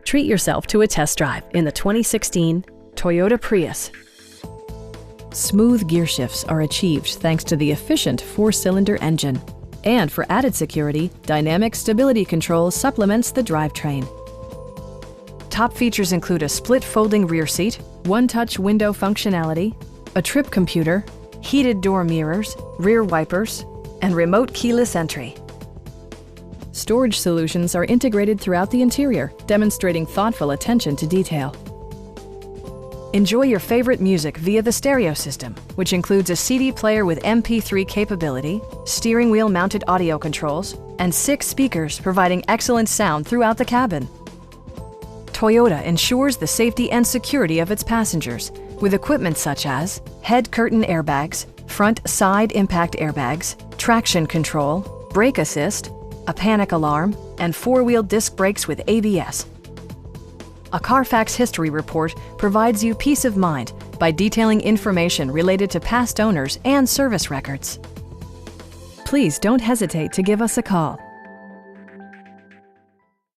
Treat yourself to a test drive in the 2016 Toyota Prius. Smooth gear shifts are achieved thanks to the efficient 4-cylinder engine. And for added security, dynamic stability control supplements the drivetrain. Top features include a split folding rear seat, one-touch window functionality, a trip computer, heated door mirrors, rear wipers, and remote keyless entry. Storage solutions are integrated throughout the interior, demonstrating thoughtful attention to detail. Enjoy your favorite music via the stereo system, which includes a CD player with MP3 capability, steering wheel mounted audio controls, and 6 speakers providing excellent sound throughout the cabin. Toyota ensures the safety and security of its passengers with equipment such as head curtain airbags, front side impact airbags, traction control, brake assist, a panic alarm, and 4-wheel disc brakes with ABS. A Carfax history report provides you peace of mind by detailing information related to past owners and service records. Please don't hesitate to give us a call.